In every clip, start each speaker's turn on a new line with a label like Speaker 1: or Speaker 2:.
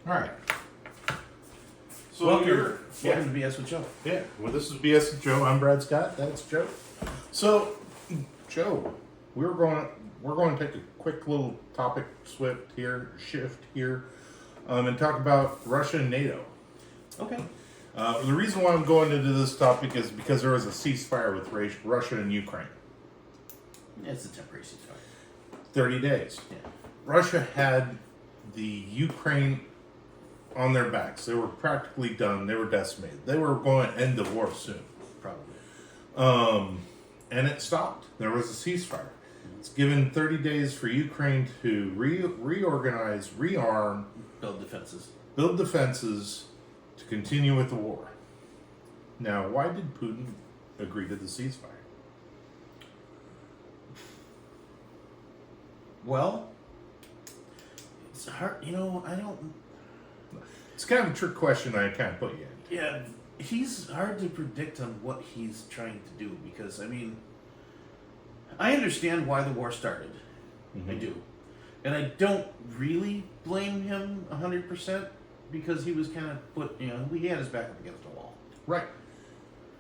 Speaker 1: All right. So
Speaker 2: Welcome
Speaker 1: you're
Speaker 2: to BS with Joe.
Speaker 1: yeah. Well, this is BS with Joe. I'm Brad Scott. That's Joe. So, Joe, we're going to take a quick little topic shift here, and talk about Russia and NATO.
Speaker 2: Okay.
Speaker 1: The reason why I'm going into this topic is because there was a ceasefire with Russia and Ukraine.
Speaker 2: It's a temporary ceasefire.
Speaker 1: 30 days.
Speaker 2: Yeah.
Speaker 1: Russia had the Ukraine on their backs. They were practically done. They were decimated. They were going to end the war soon.
Speaker 2: Probably.
Speaker 1: And it stopped. There was a ceasefire. It's given 30 days for Ukraine to reorganize, rearm,
Speaker 2: build
Speaker 1: defenses to continue with the war. Now, why did Putin agree to the ceasefire?
Speaker 2: Well, it's hard. I don't.
Speaker 1: It's kind of a trick question I kind of put you in.
Speaker 2: Yeah, he's hard to predict on what he's trying to do because, I understand why the war started.
Speaker 1: Mm-hmm.
Speaker 2: I do. And I don't really blame him 100% because he was kind of he had his back up against the wall.
Speaker 1: Right.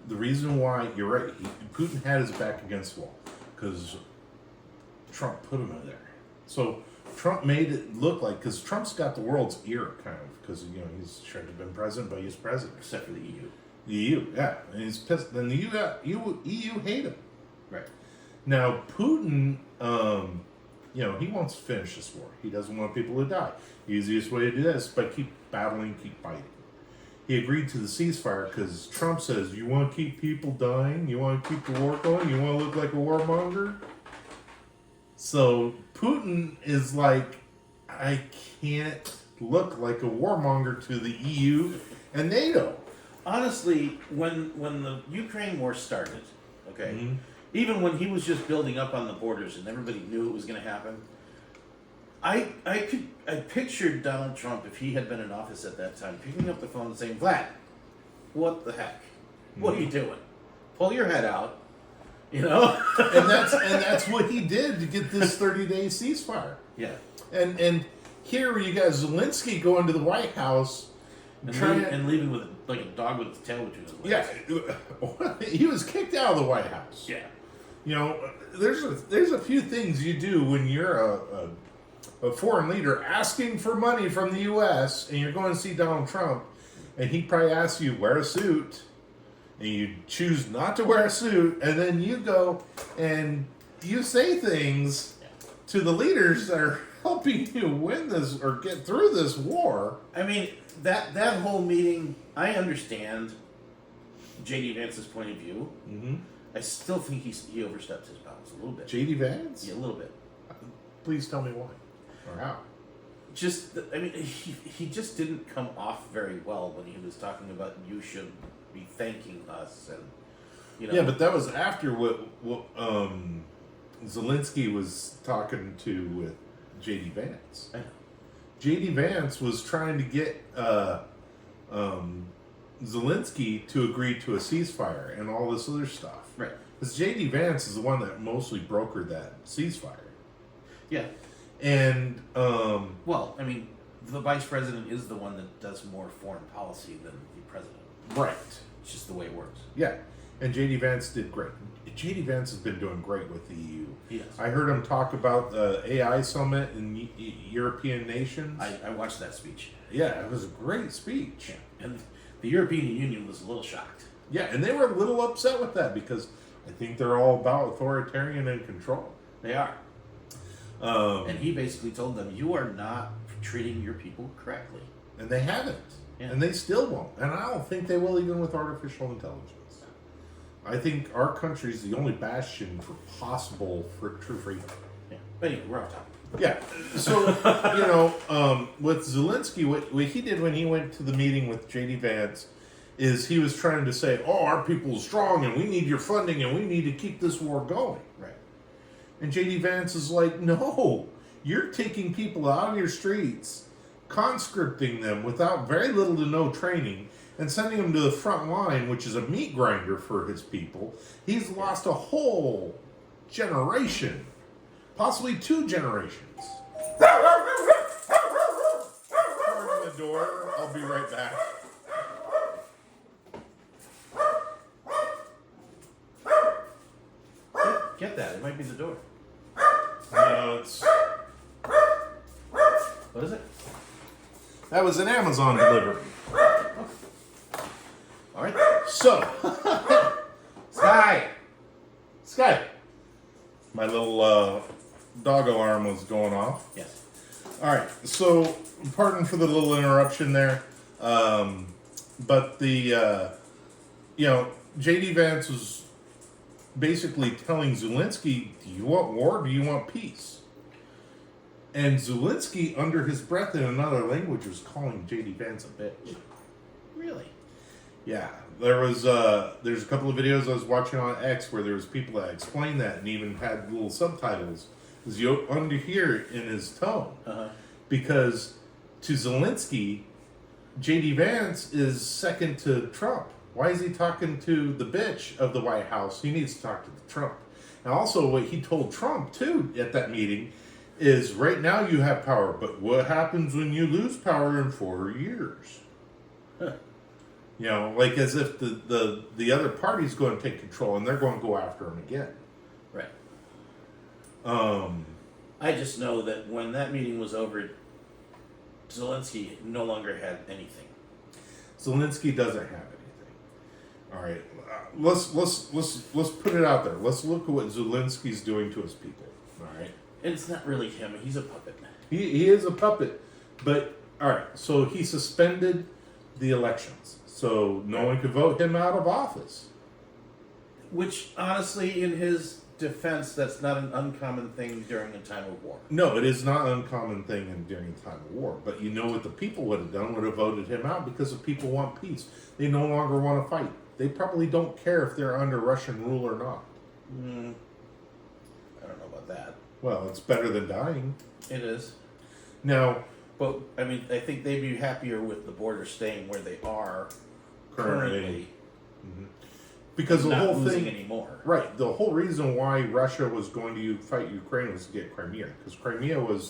Speaker 1: The reason why, you're right, Putin had his back against the wall because Trump put him in there. So Trump made it look like, because Trump's got the world's ear, kind of, because, he's shouldn't have been president, but he's president.
Speaker 2: Except for the EU.
Speaker 1: The EU, yeah. And he's pissed. Then the EU hate him.
Speaker 2: Right.
Speaker 1: Now, Putin, he wants to finish this war. He doesn't want people to die. The easiest way to do this is by keep battling, keep fighting. He agreed to the ceasefire because Trump says, you want to keep people dying? You want to keep the war going? You want to look like a warmonger? So Putin is like, I can't look like a warmonger to the EU and NATO.
Speaker 2: Honestly, when the Ukraine war started, okay,
Speaker 1: Mm-hmm.
Speaker 2: even when he was just building up on the borders and everybody knew it was going to happen, I pictured Donald Trump, if he had been in office at that time, picking up the phone and saying, Vlad, what the heck? What are you doing? Pull your head out,
Speaker 1: and that's what he did to get this 30-day ceasefire.
Speaker 2: Yeah.
Speaker 1: And here you got Zelensky going to the White House
Speaker 2: and leaving with like a dog with its tail between his legs.
Speaker 1: Yeah, he was kicked out of the White House.
Speaker 2: Yeah.
Speaker 1: There's a few things you do when you're a foreign leader asking for money from the U.S. and you're going to see Donald Trump, and he probably asks you wear a suit, and you choose not to wear a suit, and then you go and you say things to the leaders that are helping you win this or get through this war.
Speaker 2: That whole meeting, I understand J.D. Vance's point of view.
Speaker 1: Mm-hmm.
Speaker 2: I still think he overstepped his bounds a little bit.
Speaker 1: J.D. Vance?
Speaker 2: Yeah, a little bit.
Speaker 1: Please tell me why or how.
Speaker 2: He just didn't come off very well when he was talking about you should be thanking us and
Speaker 1: Yeah, but that was after what Zelensky was talking to with J.D. Vance.
Speaker 2: I know.
Speaker 1: J.D. Vance was trying to get Zelensky to agree to a ceasefire and all this other stuff.
Speaker 2: Right.
Speaker 1: Because J.D. Vance is the one that mostly brokered that ceasefire.
Speaker 2: Yeah.
Speaker 1: And,
Speaker 2: the vice president is the one that does more foreign policy than the president.
Speaker 1: Right.
Speaker 2: It's just the way it works.
Speaker 1: Yeah. And J.D. Vance did great. J.D. Vance has been doing great with the EU.
Speaker 2: He does.
Speaker 1: I heard him talk about the AI summit in European nations.
Speaker 2: I watched that speech.
Speaker 1: Yeah, it was a great speech.
Speaker 2: Yeah. And the European Union was a little shocked.
Speaker 1: Yeah, and they were a little upset with that because I think they're all about authoritarian and control.
Speaker 2: They are. And he basically told them, you are not treating your people correctly.
Speaker 1: And they haven't.
Speaker 2: Yeah.
Speaker 1: And they still won't. And I don't think they will even with artificial intelligence. I think our country is the only bastion for possible for true freedom.
Speaker 2: Yeah. But anyway, we're off topic.
Speaker 1: Yeah. So, with Zelensky, what he did when he went to the meeting with J.D. Vance is he was trying to say, our people are strong and we need your funding and we need to keep this war going.
Speaker 2: Right.
Speaker 1: And J.D. Vance is like, no, you're taking people out of your streets, conscripting them without very little to no training, and sending them to the front line, which is a meat grinder for his people. He's lost a whole generation, possibly 2 generations. Pardon the door. right back.
Speaker 2: Get that. It might be the door.
Speaker 1: No, it's
Speaker 2: What is it?
Speaker 1: that was an Amazon delivery.
Speaker 2: All right.
Speaker 1: So,
Speaker 2: Sky.
Speaker 1: Sky, my little dog alarm was going off.
Speaker 2: Yes.
Speaker 1: All right, so pardon for the little interruption there, but the J.D. Vance was basically telling Zelensky, "Do you want war? Or do you want peace?" And Zelensky, under his breath in another language, was calling J.D. Vance a bitch.
Speaker 2: Really?
Speaker 1: Yeah, there's a couple of videos I was watching on X where there was people that explained that and even had little subtitles. Because you underhear in his tone.
Speaker 2: Uh-huh.
Speaker 1: Because to Zelensky, J.D. Vance is second to Trump. Why is he talking to the bitch of the White House? He needs to talk to the Trump. And also what he told Trump, too, at that meeting, is right now you have power, but what happens when you lose power in 4 years?
Speaker 2: Huh.
Speaker 1: You know, like as if the other party's going to take control and they're going to go after him again.
Speaker 2: Right.
Speaker 1: Um,
Speaker 2: I just know that when that meeting was over, Zelensky no longer had anything.
Speaker 1: Zelensky doesn't have anything. All right, let's put it out there. Let's look at what Zelensky's doing to his people. All right,
Speaker 2: And it's not really him. He's a puppet.
Speaker 1: he is a puppet, but all right. So he suspended the elections, so no one could vote him out of office.
Speaker 2: Which, honestly, in his defense, that's not an uncommon thing during a time of war.
Speaker 1: No, it is not an uncommon thing during the time of war. But you know what the people would have done? Would have voted him out because the people want peace. They no longer want to fight. They probably don't care if they're under Russian rule or not.
Speaker 2: I don't know about that.
Speaker 1: Well, it's better than dying.
Speaker 2: It is.
Speaker 1: Now,
Speaker 2: But, I mean, I think they'd be happier with the border staying where they are currently
Speaker 1: because the
Speaker 2: not
Speaker 1: whole
Speaker 2: losing
Speaker 1: thing,
Speaker 2: anymore.
Speaker 1: right? The whole reason why Russia was going to fight Ukraine was to get Crimea, because Crimea was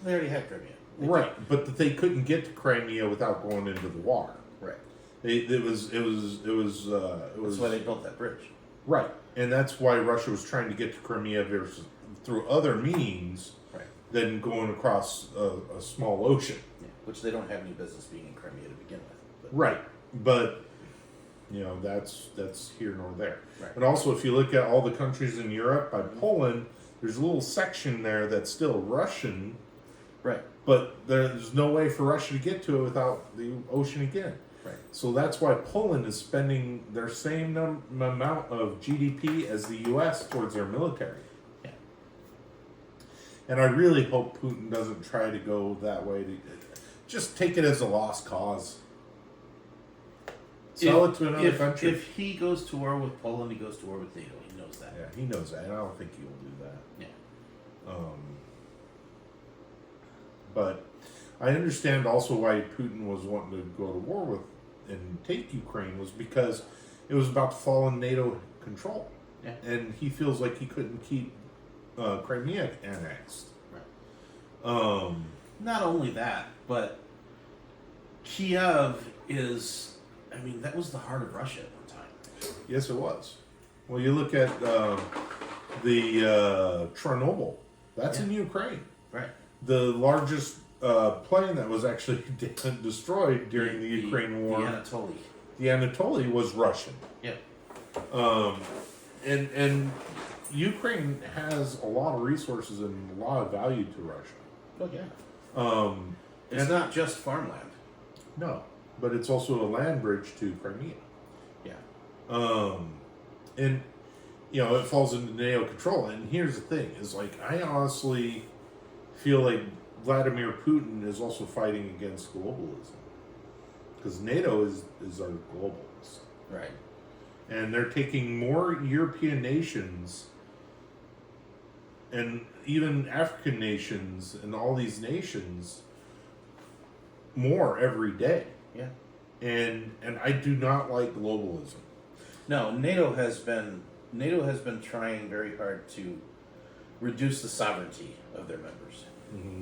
Speaker 2: They already had Crimea.
Speaker 1: right, but that they couldn't get to Crimea without going into the water.
Speaker 2: Right.
Speaker 1: It was
Speaker 2: That's why they built that bridge.
Speaker 1: right, and that's why Russia was trying to get to Crimea through other means
Speaker 2: Right.
Speaker 1: than going across a small ocean.
Speaker 2: Yeah. Which they don't have any business being in Crimea to begin with. But.
Speaker 1: Right, but you know that's here nor there.
Speaker 2: Right.
Speaker 1: And also, if you look at all the countries in Europe, by Poland, there's a little section there that's still Russian,
Speaker 2: Right.
Speaker 1: but there's no way for Russia to get to it without the ocean again.
Speaker 2: Right.
Speaker 1: So that's why Poland is spending their same amount of GDP as the U.S. towards their military.
Speaker 2: Yeah.
Speaker 1: And I really hope Putin doesn't try to go that way. Just take it as a lost cause. Sell it to another country.
Speaker 2: If he goes to war with Poland, he goes to war with NATO. He knows that.
Speaker 1: Yeah, he knows that. And I don't think he will do that.
Speaker 2: Yeah.
Speaker 1: But I understand also why Putin was wanting to go to war with and take Ukraine was because it was about to fall in NATO control.
Speaker 2: Yeah.
Speaker 1: And he feels like he couldn't keep Crimea annexed.
Speaker 2: Right. Not only that, but Kiev is, I mean, that was the heart of Russia at one time.
Speaker 1: Yes, it was. Well, you look at the Chernobyl. That's in Ukraine.
Speaker 2: Right.
Speaker 1: The largest plane that was actually destroyed during the Ukraine war.
Speaker 2: The Anatoly.
Speaker 1: The Anatoly was Russian.
Speaker 2: Yeah.
Speaker 1: And Ukraine has a lot of resources and a lot of value to Russia.
Speaker 2: Oh yeah. It's not just farmland.
Speaker 1: No, but it's also a land bridge to Crimea.
Speaker 2: Yeah.
Speaker 1: And you know it falls into NATO control. And here's the thing: is like I honestly feel like Vladimir Putin is also fighting against globalism because NATO is our globalist.
Speaker 2: Right.
Speaker 1: And they're taking more European nations and even African nations and all these nations more every day.
Speaker 2: Yeah.
Speaker 1: And I do not like globalism.
Speaker 2: No, NATO has been trying very hard to reduce the sovereignty of their members.
Speaker 1: Mm-hmm.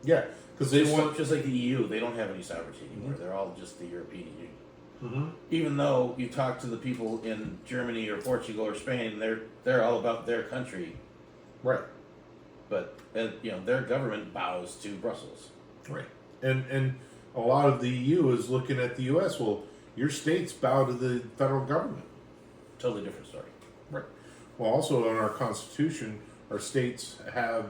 Speaker 1: Yeah, because they
Speaker 2: Just,
Speaker 1: want.
Speaker 2: just like the EU, they don't have any sovereignty anymore.
Speaker 1: Mhm.
Speaker 2: They're all just the European Union.
Speaker 1: Mm-hmm.
Speaker 2: Even though you talk to the people in Germany or Portugal or Spain, they're all about their country,
Speaker 1: Right.
Speaker 2: but their government bows to Brussels.
Speaker 1: Right. And a lot of the EU is looking at the U.S. Well, your states bow to the federal government.
Speaker 2: Totally different story.
Speaker 1: Right. Well, also in our Constitution, our states have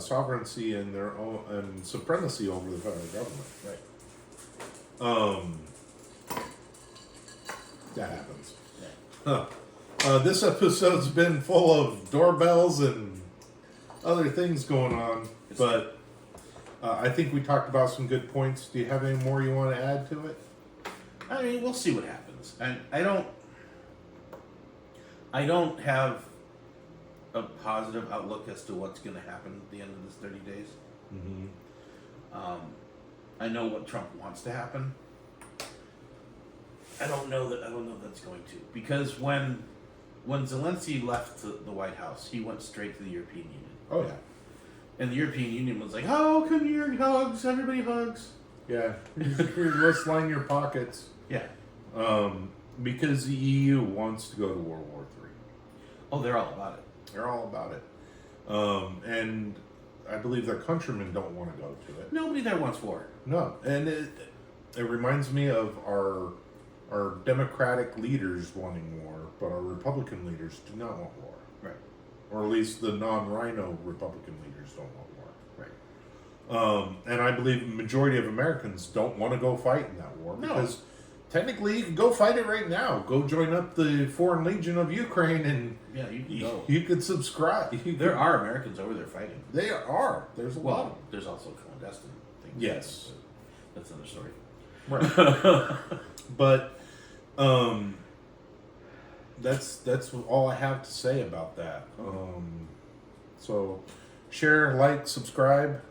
Speaker 1: sovereignty and their own and supremacy over the federal government.
Speaker 2: Right.
Speaker 1: That happens.
Speaker 2: Yeah.
Speaker 1: This episode's been full of doorbells and other things going on, but I think we talked about some good points. Do you have any more you want to add to it?
Speaker 2: I mean, we'll see what happens. And I don't have a positive outlook as to what's going to happen at the end of this 30 days.
Speaker 1: Mm-hmm.
Speaker 2: I know what Trump wants to happen. I don't know that's going to, because when Zelensky left the White House, he went straight to the European Union.
Speaker 1: Oh yeah.
Speaker 2: And the European Union was like, "Oh, come here, hugs, everybody hugs."
Speaker 1: Yeah. Here, let's line your pockets.
Speaker 2: Yeah.
Speaker 1: Because the EU wants to go to World War III.
Speaker 2: Oh, they're all about it.
Speaker 1: They're all about it. And I believe their countrymen don't want to go to it.
Speaker 2: Nobody there wants war.
Speaker 1: No. And it reminds me of our Democratic leaders wanting war, but our Republican leaders do not want war.
Speaker 2: Right.
Speaker 1: Or at least the non-rhino Republican leaders don't want war.
Speaker 2: Right.
Speaker 1: And I believe the majority of Americans don't want to go fight in that war
Speaker 2: No.
Speaker 1: because technically you can go fight it right now. Go join up the Foreign Legion of Ukraine and
Speaker 2: Yeah, you can go.
Speaker 1: you could subscribe.
Speaker 2: There are Americans over there fighting.
Speaker 1: They are. There's a lot.
Speaker 2: Well, there's also clandestine things.
Speaker 1: Yes.
Speaker 2: That's another story.
Speaker 1: Right. But that's all I have to say about that. So share, like, subscribe,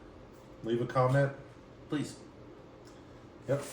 Speaker 1: leave a comment.
Speaker 2: Please.
Speaker 1: Yep.